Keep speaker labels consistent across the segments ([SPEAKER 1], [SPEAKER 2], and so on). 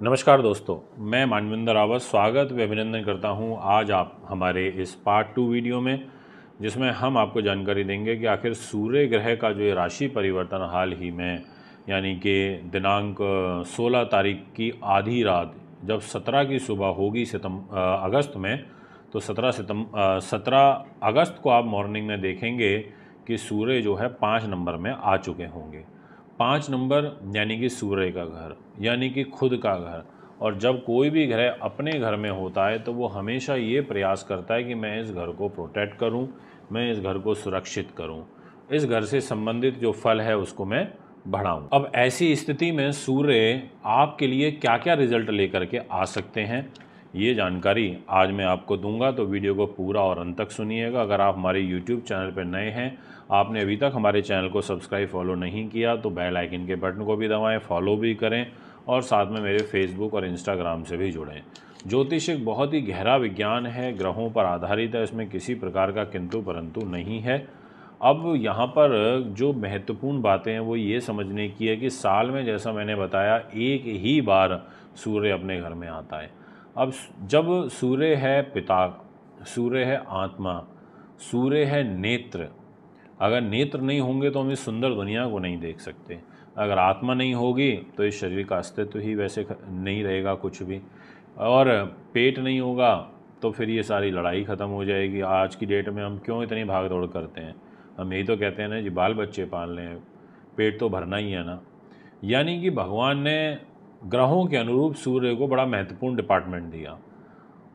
[SPEAKER 1] नमस्कार दोस्तों, मैं मानविंदर रावत स्वागत व अभिनंदन करता हूं आज आप हमारे इस पार्ट 2 वीडियो में, जिसमें हम आपको जानकारी देंगे कि आखिर सूर्य ग्रह का जो ये राशि परिवर्तन हाल ही में यानी कि दिनांक 16 तारीख की आधी रात जब 17 की सुबह होगी अगस्त में, तो 17 अगस्त को आप मॉर्निंग में देखेंगे कि सूर्य जो है 5 नंबर में आ चुके होंगे। 5 नंबर यानी कि सूर्य का घर, यानी कि खुद का घर। और जब कोई भी ग्रह अपने घर में होता है तो वो हमेशा ये प्रयास करता है कि मैं इस घर को प्रोटेक्ट करूं, मैं इस घर को सुरक्षित करूं, इस घर से संबंधित जो फल है उसको मैं बढ़ाऊं। अब ऐसी स्थिति में सूर्य आपके लिए क्या क्या रिजल्ट लेकर के आ सकते हैं, ये जानकारी आज मैं आपको दूंगा, तो वीडियो को पूरा और अंत तक सुनिएगा। अगर आप हमारे YouTube चैनल पर नए हैं, आपने अभी तक हमारे चैनल को सब्सक्राइब फॉलो नहीं किया, तो बेल आइकन के बटन को भी दबाएं, फॉलो भी करें और साथ में मेरे फेसबुक और इंस्टाग्राम से भी जुड़ें। ज्योतिष एक बहुत ही गहरा विज्ञान है, ग्रहों पर आधारित है, इसमें किसी प्रकार का किंतु परंतु नहीं है। अब यहाँ पर जो महत्वपूर्ण बातें हैं वो ये समझने की है कि साल में, जैसा मैंने बताया, एक ही बार सूर्य अपने घर में आता है। अब जब सूर्य है पिता, सूर्य है आत्मा, सूर्य है नेत्र। अगर नेत्र नहीं होंगे तो हम इस सुंदर दुनिया को नहीं देख सकते। अगर आत्मा नहीं होगी तो इस शरीर का अस्तित्व ही वैसे नहीं रहेगा कुछ भी। और पेट नहीं होगा तो फिर ये सारी लड़ाई ख़त्म हो जाएगी। आज की डेट में हम क्यों इतनी भाग दौड़ करते हैं? हम यही तो कहते हैं ना जी, बाल बच्चे पाल लें, पेट तो भरना ही है ना। यानी कि भगवान ने ग्रहों के अनुरूप सूर्य को बड़ा महत्वपूर्ण डिपार्टमेंट दिया।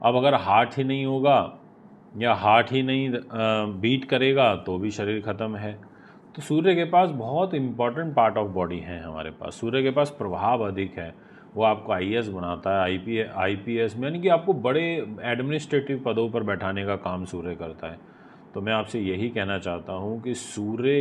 [SPEAKER 1] अब अगर हार्ट ही नहीं होगा या हार्ट ही नहीं बीट करेगा तो भी शरीर ख़त्म है। तो सूर्य के पास बहुत इम्पॉर्टेंट पार्ट ऑफ बॉडी है हमारे पास। सूर्य के पास प्रभाव अधिक है। वो आपको आईएएस बनाता है, आईपीएस में, यानी कि आपको बड़े एडमिनिस्ट्रेटिव पदों पर बैठाने का काम सूर्य करता है। तो मैं आपसे यही कहना चाहता हूँ कि सूर्य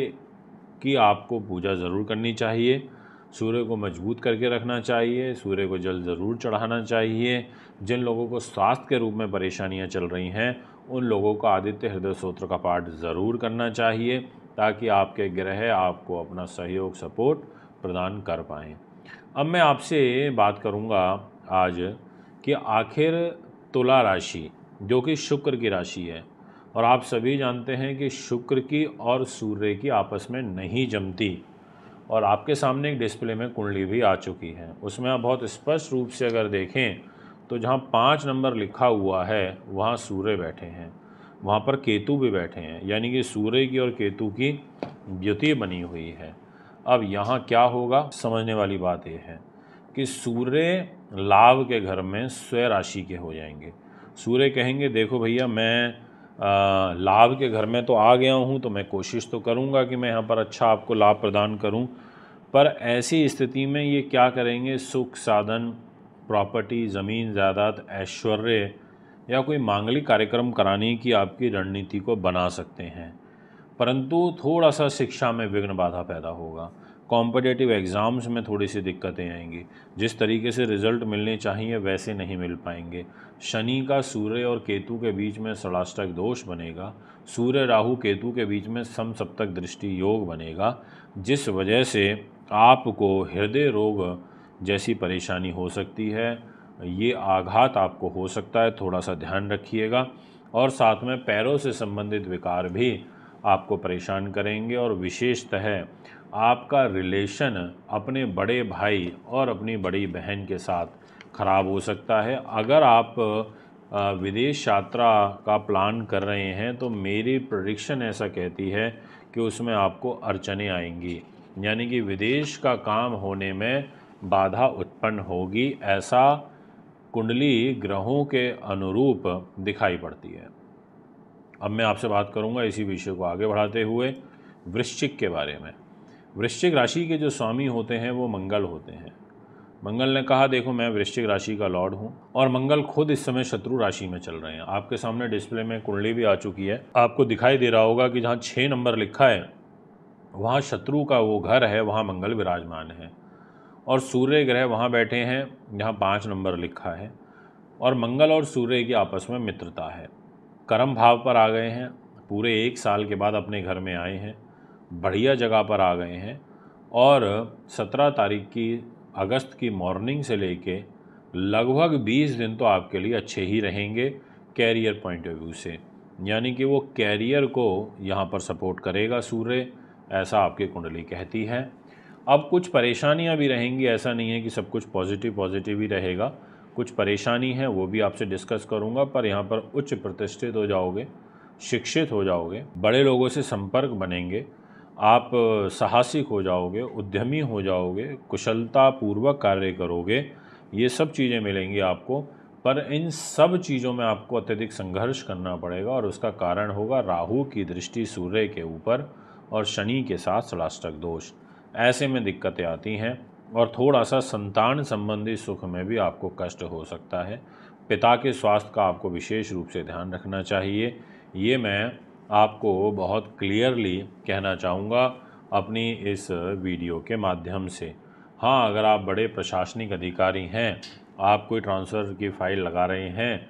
[SPEAKER 1] की आपको पूजा ज़रूर करनी चाहिए, सूर्य को मजबूत करके रखना चाहिए, सूर्य को जल ज़रूर चढ़ाना चाहिए। जिन लोगों को स्वास्थ्य के रूप में परेशानियां चल रही हैं उन लोगों का आदित्य हृदय स्तोत्र का पाठ ज़रूर करना चाहिए, ताकि आपके ग्रह आपको अपना सहयोग सपोर्ट प्रदान कर पाएँ। अब मैं आपसे बात करूंगा आज कि आखिर तुला राशि, जो कि शुक्र की राशि है, और आप सभी जानते हैं कि शुक्र की और सूर्य की आपस में नहीं जमती। और आपके सामने एक डिस्प्ले में कुंडली भी आ चुकी है, उसमें आप बहुत स्पष्ट रूप से अगर देखें तो जहाँ 5 नंबर लिखा हुआ है वहाँ सूर्य बैठे हैं, वहाँ पर केतु भी बैठे हैं, यानी कि सूर्य की और केतु की युति बनी हुई है। अब यहाँ क्या होगा, समझने वाली बात यह है कि सूर्य लाभ के घर में स्वयं राशि के हो जाएंगे। सूर्य कहेंगे देखो भैया, मैं लाभ के घर में तो आ गया हूँ, तो मैं कोशिश तो करूँगा कि मैं यहाँ पर अच्छा आपको लाभ प्रदान करूँ। पर ऐसी स्थिति में ये क्या करेंगे, सुख साधन, प्रॉपर्टी, ज़मीन जायदाद, ऐश्वर्य या कोई मांगलिक कार्यक्रम कराने की आपकी रणनीति को बना सकते हैं। परंतु थोड़ा सा शिक्षा में विघ्न बाधा पैदा होगा, कॉम्पिटिटिव एग्ज़ाम्स में थोड़ी सी दिक्कतें आएंगी, जिस तरीके से रिज़ल्ट मिलने चाहिए वैसे नहीं मिल पाएंगे। शनि का सूर्य और केतु के बीच में षडाष्टक दोष बनेगा, सूर्य राहु केतु के बीच में समसप्तक दृष्टि योग बनेगा, जिस वजह से आपको हृदय रोग जैसी परेशानी हो सकती है। ये आघात आपको हो सकता है, थोड़ा सा ध्यान रखिएगा। और साथ में पैरों से संबंधित विकार भी आपको परेशान करेंगे, और विशेषतः आपका रिलेशन अपने बड़े भाई और अपनी बड़ी बहन के साथ खराब हो सकता है। अगर आप विदेश यात्रा का प्लान कर रहे हैं तो मेरी प्रेडिक्शन ऐसा कहती है कि उसमें आपको अड़चनें आएंगी, यानी कि विदेश का काम होने में बाधा उत्पन्न होगी, ऐसा कुंडली ग्रहों के अनुरूप दिखाई पड़ती है। अब मैं आपसे बात करूंगा इसी विषय को आगे बढ़ाते हुए वृश्चिक के बारे में। वृश्चिक राशि के जो स्वामी होते हैं वो मंगल होते हैं। मंगल ने कहा देखो, मैं वृश्चिक राशि का लॉर्ड हूँ, और मंगल खुद इस समय शत्रु राशि में चल रहे हैं। आपके सामने डिस्प्ले में कुंडली भी आ चुकी है, आपको दिखाई दे रहा होगा कि जहाँ 6 नंबर लिखा है वहाँ शत्रु का वो घर है, वहाँ मंगल विराजमान है। और सूर्य ग्रह वहाँ बैठे हैं जहाँ 5 नंबर लिखा है, और मंगल और सूर्य की आपस में मित्रता है। कर्म भाव पर आ गए हैं, पूरे 1 साल के बाद अपने घर में आए हैं, बढ़िया जगह पर आ गए हैं। और 17 तारीख की अगस्त की मॉर्निंग से लेके लगभग 20 दिन तो आपके लिए अच्छे ही रहेंगे कैरियर पॉइंट ऑफ व्यू से, यानी कि वो कैरियर को यहाँ पर सपोर्ट करेगा सूर्य, ऐसा आपकी कुंडली कहती है। अब कुछ परेशानियाँ भी रहेंगी, ऐसा नहीं है कि सब कुछ पॉजिटिव ही रहेगा, कुछ परेशानी है वो भी आपसे डिस्कस करूँगा। पर यहाँ पर उच्च प्रतिष्ठित हो जाओगे, शिक्षित हो जाओगे, बड़े लोगों से संपर्क बनेंगे, आप साहसिक हो जाओगे, उद्यमी हो जाओगे, कुशलतापूर्वक कार्य करोगे, ये सब चीज़ें मिलेंगी आपको। पर इन सब चीज़ों में आपको अत्यधिक संघर्ष करना पड़ेगा और उसका कारण होगा राहु की दृष्टि सूर्य के ऊपर और शनि के साथ षडाष्टक दोष। ऐसे में दिक्कतें आती हैं और थोड़ा सा संतान संबंधी सुख में भी आपको कष्ट हो सकता है। पिता के स्वास्थ्य का आपको विशेष रूप से ध्यान रखना चाहिए, ये मैं आपको बहुत क्लियरली कहना चाहूँगा अपनी इस वीडियो के माध्यम से। हाँ, अगर आप बड़े प्रशासनिक अधिकारी हैं, आप कोई ट्रांसफ़र की फ़ाइल लगा रहे हैं,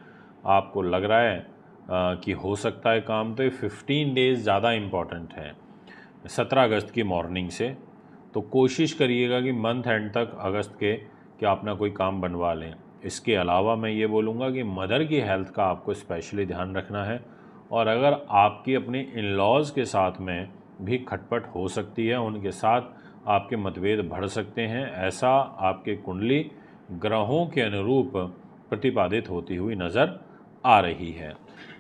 [SPEAKER 1] आपको लग रहा है कि हो सकता है काम, तो ये 15 डेज़ ज़्यादा इम्पॉर्टेंट है 17 अगस्त की मॉर्निंग से। तो कोशिश करिएगा कि मंथ एंड तक अगस्त के कि अपना कोई काम बनवा लें। इसके अलावा मैं ये बोलूँगा कि मदर की हेल्थ का आपको स्पेशली ध्यान रखना है, और अगर आपकी अपने इन-लॉज़ के साथ में भी खटपट हो सकती है, उनके साथ आपके मतभेद बढ़ सकते हैं, ऐसा आपके कुंडली ग्रहों के अनुरूप प्रतिपादित होती हुई नज़र आ रही है।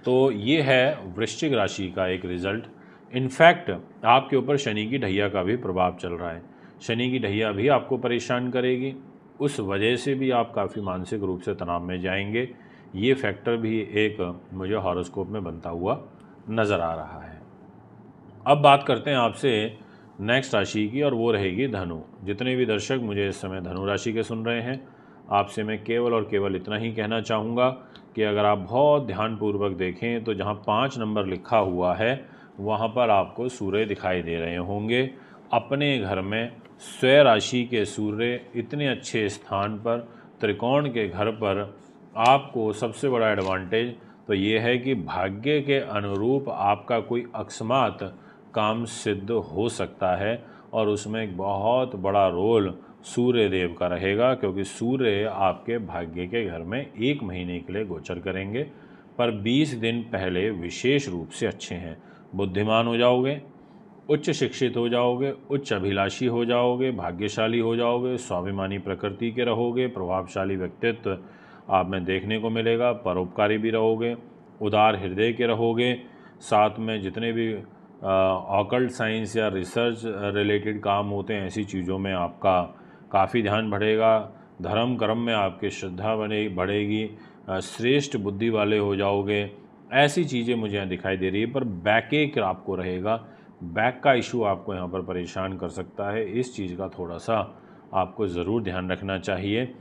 [SPEAKER 1] तो ये है वृश्चिक राशि का एक रिज़ल्ट। इनफैक्ट आपके ऊपर शनि की ढैया का भी प्रभाव चल रहा है। शनि की ढैया भी आपको परेशान करेगी, उस वजह से भी आप काफ़ी मानसिक रूप से तनाव में जाएंगे। ये फैक्टर भी एक मुझे हॉरोस्कोप में बनता हुआ नज़र आ रहा है। अब बात करते हैं आपसे नेक्स्ट राशि की, और वो रहेगी धनु। जितने भी दर्शक मुझे इस समय धनु राशि के सुन रहे हैं, आपसे मैं केवल और केवल इतना ही कहना चाहूँगा कि अगर आप बहुत ध्यानपूर्वक देखें तो जहाँ 5 नंबर लिखा हुआ है वहाँ पर आपको सूर्य दिखाई दे रहे होंगे। अपने घर में स्वयं राशि के सूर्य इतने अच्छे स्थान पर, त्रिकोण के घर पर, आपको सबसे बड़ा एडवांटेज तो ये है कि भाग्य के अनुरूप आपका कोई अकस्मात काम सिद्ध हो सकता है, और उसमें एक बहुत बड़ा रोल सूर्य देव का रहेगा, क्योंकि सूर्य आपके भाग्य के घर में 1 महीने के लिए गोचर करेंगे। पर 20 दिन पहले विशेष रूप से अच्छे हैं। बुद्धिमान हो जाओगे, उच्च शिक्षित हो जाओगे, उच्च अभिलाषी हो जाओगे, भाग्यशाली हो जाओगे, स्वाभिमानी प्रकृति के रहोगे, प्रभावशाली व्यक्तित्व आप में देखने को मिलेगा, परोपकारी भी रहोगे, उदार हृदय के रहोगे। साथ में जितने भी ऑकल्ट साइंस या रिसर्च रिलेटेड काम होते हैं, ऐसी चीज़ों में आपका काफ़ी ध्यान बढ़ेगा। धर्म कर्म में आपकी श्रद्धा बढ़ेगी, श्रेष्ठ बुद्धि वाले हो जाओगे। ऐसी चीज़ें मुझे यहाँ दिखाई दे रही है। पर बैक एक आपको रहेगा, बैक का इशू आपको यहाँ पर परेशान कर सकता है। इस चीज़ का थोड़ा सा आपको ज़रूर ध्यान रखना चाहिए,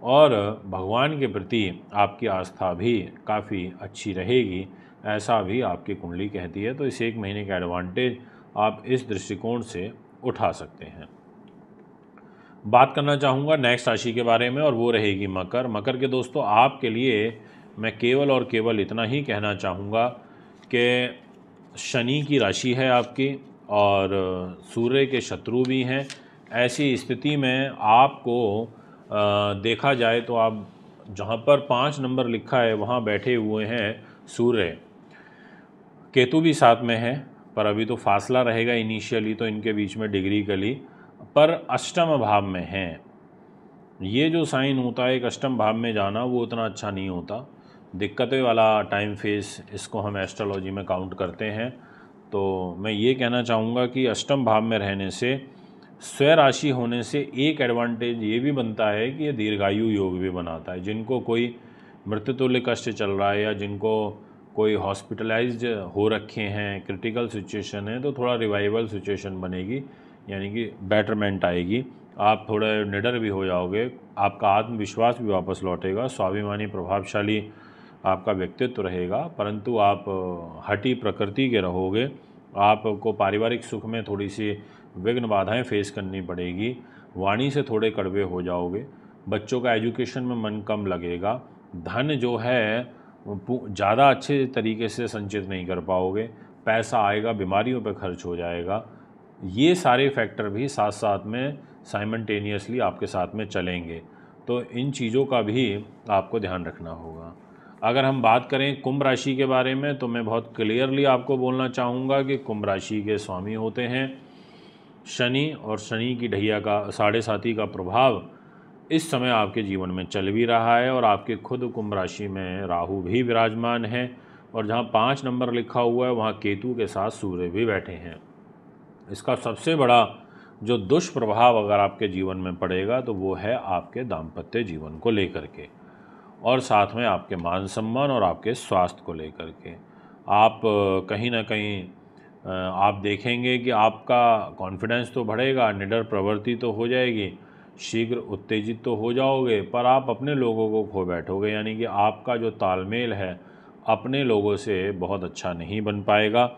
[SPEAKER 1] और भगवान के प्रति आपकी आस्था भी काफ़ी अच्छी रहेगी, ऐसा भी आपकी कुंडली कहती है। तो इस 1 महीने का एडवांटेज आप इस दृष्टिकोण से उठा सकते हैं। बात करना चाहूँगा नेक्स्ट राशि के बारे में, और वो रहेगी मकर। मकर के दोस्तों, आपके लिए मैं केवल और केवल इतना ही कहना चाहूँगा कि शनि की राशि है आपकी, और सूर्य के शत्रु भी हैं। ऐसी स्थिति में आपको देखा जाए तो आप जहाँ पर 5 नंबर लिखा है वहाँ बैठे हुए हैं सूर्य, केतु भी साथ में है, पर अभी तो फासला रहेगा इनिशियली तो इनके बीच में डिग्री कली, पर अष्टम भाव में हैं। ये जो साइन होता है एक अष्टम भाव में जाना, वो उतना अच्छा नहीं होता, दिक्कतें वाला टाइम फेस इसको हम एस्ट्रोलॉजी में काउंट करते हैं। तो मैं ये कहना चाहूँगा कि अष्टम भाव में रहने से, स्वयं राशि होने से एक एडवांटेज ये भी बनता है कि ये दीर्घायु योग भी बनाता है। जिनको कोई मृत्युतुल्य कष्ट चल रहा है, या जिनको कोई हॉस्पिटलाइज्ड हो रखे हैं, क्रिटिकल सिचुएशन है, तो थोड़ा रिवाइवल सिचुएशन बनेगी, यानी कि बेटरमेंट आएगी। आप थोड़े निडर भी हो जाओगे, आपका आत्मविश्वास भी वापस लौटेगा, स्वाभिमानी प्रभावशाली आपका व्यक्तित्व रहेगा, परंतु आप हठी प्रकृति के रहोगे। आपको पारिवारिक सुख में थोड़ी सी विघ्न बाधाएं फेस करनी पड़ेगी, वाणी से थोड़े कड़वे हो जाओगे, बच्चों का एजुकेशन में मन कम लगेगा, धन जो है ज़्यादा अच्छे तरीके से संचित नहीं कर पाओगे, पैसा आएगा बीमारियों पर खर्च हो जाएगा। ये सारे फैक्टर भी साथ साथ में साइमल्टेनियसली आपके साथ में चलेंगे। तो इन चीज़ों का भी आपको ध्यान रखना होगा। अगर हम बात करें कुंभ राशि के बारे में, तो मैं बहुत क्लियरली आपको बोलना चाहूँगा कि कुंभ राशि के स्वामी होते हैं शनि, और शनि की ढैया का 7.5 का प्रभाव इस समय आपके जीवन में चल भी रहा है, और आपके खुद कुंभ राशि में राहु भी विराजमान है, और जहाँ 5 नंबर लिखा हुआ है वहाँ केतु के साथ सूर्य भी बैठे हैं। इसका सबसे बड़ा जो दुष्प्रभाव अगर आपके जीवन में पड़ेगा तो वो है आपके दाम्पत्य जीवन को लेकर के, और साथ में आपके मान सम्मान और आपके स्वास्थ्य को लेकर के। आप कहीं ना कहीं आप देखेंगे कि आपका कॉन्फिडेंस तो बढ़ेगा, निडर प्रवृत्ति तो हो जाएगी, शीघ्र उत्तेजित तो हो जाओगे, पर आप अपने लोगों को खो बैठोगे, यानी कि आपका जो तालमेल है अपने लोगों से बहुत अच्छा नहीं बन पाएगा।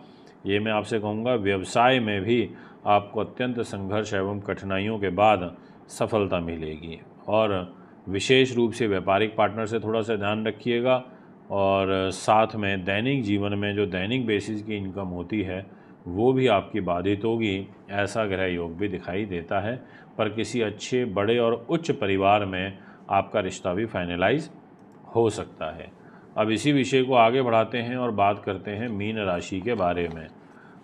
[SPEAKER 1] ये मैं आपसे कहूँगा, व्यवसाय में भी आपको अत्यंत संघर्ष एवं कठिनाइयों के बाद सफलता मिलेगी, और विशेष रूप से व्यापारिक पार्टनर से थोड़ा सा ध्यान रखिएगा, और साथ में दैनिक जीवन में जो दैनिक बेसिस की इनकम होती है वो भी आपकी बाधित होगी, ऐसा ग्रह योग भी दिखाई देता है। पर किसी अच्छे बड़े और उच्च परिवार में आपका रिश्ता भी फाइनलाइज हो सकता है। अब इसी विषय को आगे बढ़ाते हैं और बात करते हैं मीन राशि के बारे में।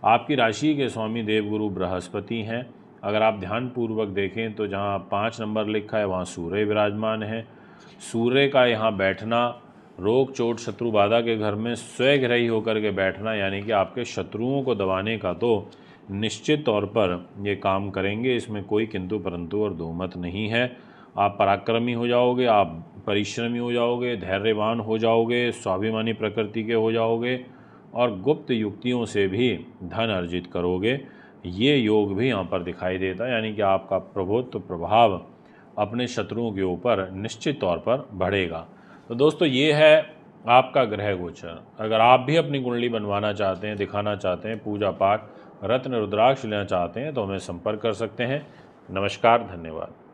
[SPEAKER 1] आपकी राशि के स्वामी देवगुरु बृहस्पति हैं। अगर आप ध्यानपूर्वक देखें तो जहाँ 5 नंबर लिखा है वहाँ सूर्य विराजमान है। सूर्य का यहाँ बैठना, रोग चोट शत्रु बाधा के घर में स्वग्रही होकर के बैठना, यानी कि आपके शत्रुओं को दबाने का तो निश्चित तौर पर ये काम करेंगे, इसमें कोई किंतु परंतु और दो मत नहीं है। आप पराक्रमी हो जाओगे, आप परिश्रमी हो जाओगे, धैर्यवान हो जाओगे, स्वाभिमानी प्रकृति के हो जाओगे, और गुप्त युक्तियों से भी धन अर्जित करोगे। ये योग भी यहाँ पर दिखाई देता है, यानी कि आपका प्रभुत्व प्रभाव अपने शत्रुओं के ऊपर निश्चित तौर पर बढ़ेगा। तो दोस्तों, ये है आपका ग्रह गोचर। अगर आप भी अपनी कुंडली बनवाना चाहते हैं, दिखाना चाहते हैं, पूजा पाठ रत्न रुद्राक्ष लेना चाहते हैं, तो हमें संपर्क कर सकते हैं। नमस्कार, धन्यवाद।